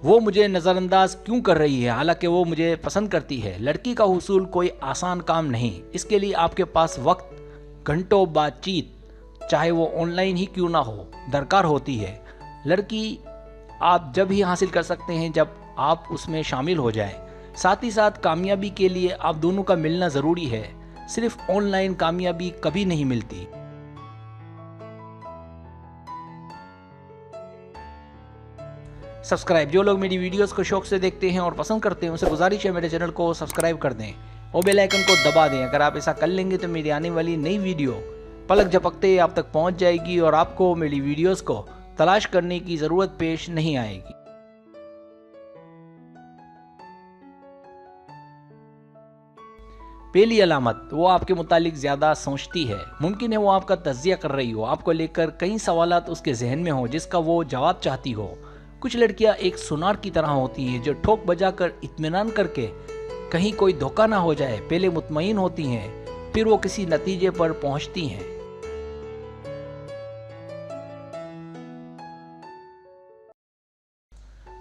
وہ مجھے نظر انداز کیوں کر رہی ہے حالانکہ وہ مجھے پسند کرتی ہے۔ لڑکی کا حصول کوئی آسان کام نہیں، اس کے لیے آپ کے پاس وقت، گھنٹوں بات چیت چاہے وہ آن لائن ہی کیوں نہ ہو درکار ہوتی ہے۔ لڑکی آپ جب ہی حاصل کر سکتے ہیں جب آپ اس میں شامل ہو جائیں۔ ساتھ ہی ساتھ کامیابی کے لیے آپ دونوں کا ملنا ضروری ہے، صرف آن لائن کامیابی کبھی نہیں ملتی۔ سبسکرائب، جو لوگ میری ویڈیوز کو شوق سے دیکھتے ہیں اور پسند کرتے ہیں ان سے گزارش ہے میرے چینل کو سبسکرائب کر دیں اور بیل آئیکن کو دبا دیں۔ اگر آپ ایسا کر لیں گے تو میری آنے والی نئی ویڈیو پلک جھپکتے آپ تک پہنچ جائے گی اور آپ کو میری ویڈیوز کو تلاش کرنے کی ضرورت پیش نہیں آئے گی۔ پہلی علامت، وہ آپ کے متعلق زیادہ سوچتی ہے۔ ممکن ہے وہ آپ کا تجزیہ کر رہی ہو، آپ کو لے کر کئی سوالات اس کے ذہن میں ہوں جس کا وہ جواب چاہتی ہو۔ کچھ لڑکیاں ایک سونار کی طرح ہوتی ہیں جو ٹھوک بجا کر اطمینان کر کے کہیں کوئی دھوکہ نہ ہو جائے پہلے مطمئن ہوتی ہیں، پھر وہ کسی نتیجے پر پہنچتی ہیں۔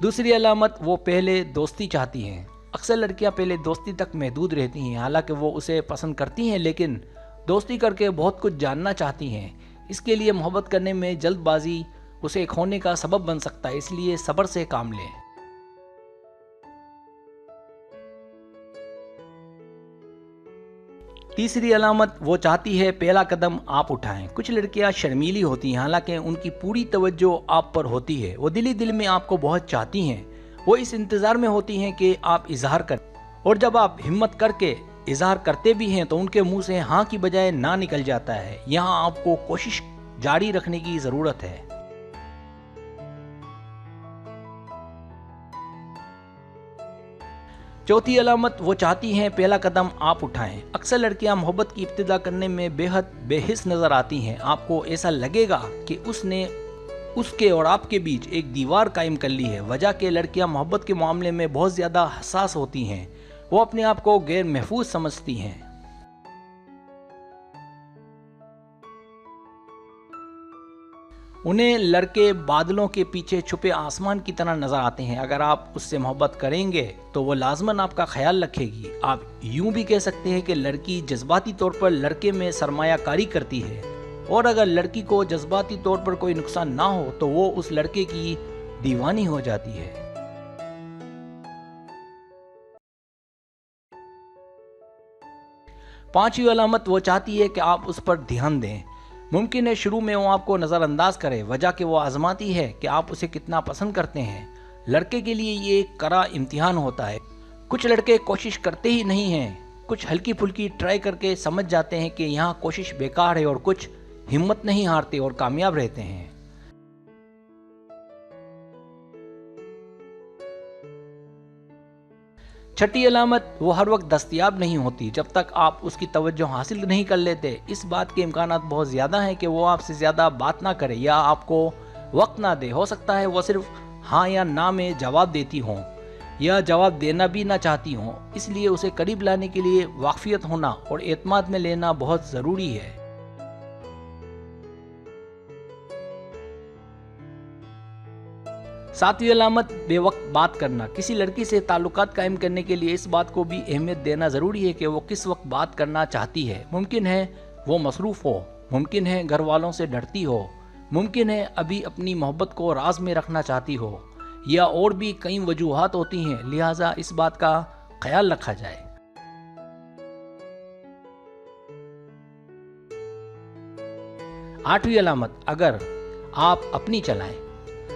دوسری علامت، وہ پہلے دوستی چاہتی ہیں۔ اکثر لڑکیاں پہلے دوستی تک محدود رہتی ہیں، حالانکہ وہ اسے پسند کرتی ہیں لیکن دوستی کر کے بہت کچھ جاننا چاہتی ہیں۔ اس کے لیے محبت کرنے میں جلد بازی اسے کھونے کا سبب بن سکتا ہے، اس لیے صبر سے کام لیں۔ تیسری علامت، وہ چاہتی ہے پہلا قدم آپ اٹھائیں۔ کچھ لڑکیاں شرمیلی ہوتی ہیں، حالانکہ ان کی پوری توجہ آپ پر ہوتی ہے۔ وہ دل میں آپ کو بہت چاہتی ہیں، وہ اس انتظار میں ہوتی ہیں کہ آپ اظہار کریں، اور جب آپ ہمت کر کے اظہار کرتے بھی ہیں تو ان کے منہ سے ہاں کی بجائے نہ نکل جاتا ہے۔ یہاں آپ کو کوشش جاری رکھنے کی ضرورت ہے۔ چوتھی علامت، وہ چاہتی ہیں پہلا قدم آپ اٹھائیں۔ اکثر لڑکیاں محبت کی ابتدا کرنے میں بے حد بے حس نظر آتی ہیں۔ آپ کو ایسا لگے گا کہ اس نے اس کے اور آپ کے بیچ ایک دیوار قائم کر لی ہے۔ وجہ کہ لڑکیاں محبت کے معاملے میں بہت زیادہ حساس ہوتی ہیں، وہ اپنے آپ کو غیر محفوظ سمجھتی ہیں۔ انہیں لڑکے بادلوں کے پیچھے چھپے آسمان کی طرح نظر آتے ہیں۔ اگر آپ اس سے محبت کریں گے تو وہ لازماً آپ کا خیال رکھے گی۔ آپ یوں بھی کہہ سکتے ہیں کہ لڑکی جذباتی طور پر لڑکے میں سرمایہ کاری کرتی ہے، اور اگر لڑکی کو جذباتی طور پر کوئی نقصان نہ ہو تو وہ اس لڑکے کی دیوانی ہو جاتی ہے۔ پانچویں علامت، وہ چاہتی ہے کہ آپ اس پر دھیان دیں۔ ممکن ہے شروع میں وہ آپ کو نظر انداز کرے، وجہ کہ وہ آزماتی ہے کہ آپ اسے کتنا پسند کرتے ہیں۔ لڑکے کے لیے یہ ایک کرا امتحان ہوتا ہے۔ کچھ لڑکے کوشش کرتے ہی نہیں ہیں، کچھ ہلکی پھلکی ٹرائی کر کے سمجھ جاتے ہیں کہ یہاں کوشش بیکار ہے، اور کچھ ہمت نہیں ہارتے اور کامیاب رہتے ہیں۔ چھٹی علامت، وہ ہر وقت دستیاب نہیں ہوتی۔ جب تک آپ اس کی توجہ حاصل نہیں کر لیتے، اس بات کے امکانات بہت زیادہ ہیں کہ وہ آپ سے زیادہ بات نہ کرے یا آپ کو وقت نہ دے۔ ہو سکتا ہے وہ صرف ہاں یا نہ میں جواب دیتی ہوں، یا جواب دینا بھی نہ چاہتی ہوں۔ اس لیے اسے قریب لانے کے لیے واقفیت ہونا اور اعتماد میں لینا بہت ضروری ہے۔ ساتویں علامت، بے وقت بات کرنا۔ کسی لڑکی سے تعلقات قائم کرنے کے لیے اس بات کو بھی اہمیت دینا ضروری ہے کہ وہ کس وقت بات کرنا چاہتی ہے۔ ممکن ہے وہ مصروف ہو، ممکن ہے گھر والوں سے ڈرتی ہو، ممکن ہے ابھی اپنی محبت کو راز میں رکھنا چاہتی ہو، یا اور بھی کئی وجوہات ہوتی ہیں، لہٰذا اس بات کا خیال رکھا جائے۔ آٹھویں علامت، اگر آپ اپنی چلائیں۔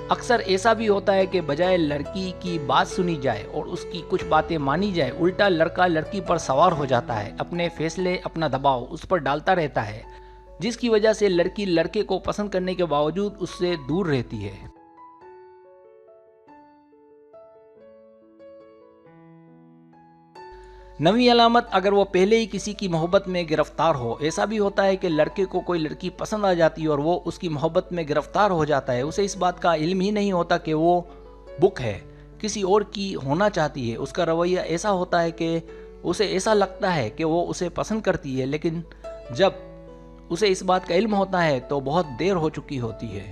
اکثر ایسا بھی ہوتا ہے کہ بجائے لڑکی کی بات سنی جائے اور اس کی کچھ باتیں مانی جائے، الٹا لڑکا لڑکی پر سوار ہو جاتا ہے، اپنے فیصلے، اپنا دباؤ اس پر ڈالتا رہتا ہے، جس کی وجہ سے لڑکی لڑکے کو پسند کرنے کے باوجود اس سے دور رہتی ہے۔ نویں علامت، اگر وہ پہلے ہی کسی کی محبت میں گرفتار ہو۔ ایسا بھی ہوتا ہے کہ لڑکے کو کوئی لڑکی پسند آ جاتی ہے اور وہ اس کی محبت میں گرفتار ہو جاتا ہے۔ اسے اس بات کا علم ہی نہیں ہوتا کہ وہ بک ہے، کسی اور کی ہونا چاہتی ہے۔ اس کا رویہ ایسا ہوتا ہے کہ اسے ایسا لگتا ہے کہ وہ اسے پسند کرتی ہے، لیکن جب اسے اس بات کا علم ہوتا ہے تو بہت دیر ہو چکی ہوتی ہے۔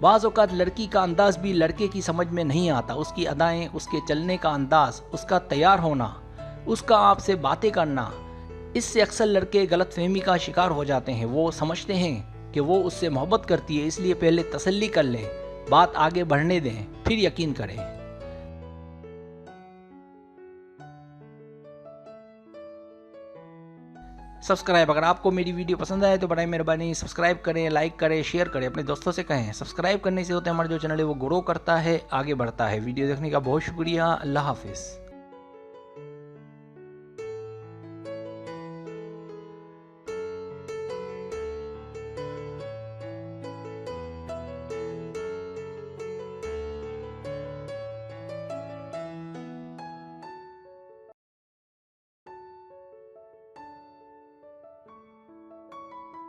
بعض اوقات لڑکی کا انداز بھی لڑکے کی سمجھ میں نہیں آتا. اس کی ادائیں، اس کے چلنے کا انداز، اس کا تیار ہونا، اس کا آپ سے باتیں کرنا، اس سے اکثر لڑکے غلط فہمی کا شکار ہو جاتے ہیں. وہ سمجھتے ہیں کہ وہ اس سے محبت کرتی ہے، اس لیے پہلے تسلی کر لیں، بات آگے بڑھنے دیں، پھر یقین کریں. سبسکرائب، اگر آپ کو میری ویڈیو پسند آئے تو برائے مہربانی سبسکرائب کریں، لائک کریں، شیئر کریں، اپنے دوستوں سے کہیں. سبسکرائب کرنے سے ہوتا ہے ہمارا جو چینل ہے وہ گرو کرتا ہے، آگے بڑھتا ہے. ویڈیو دیکھنے کا بہت شکریہ. اللہ حافظ.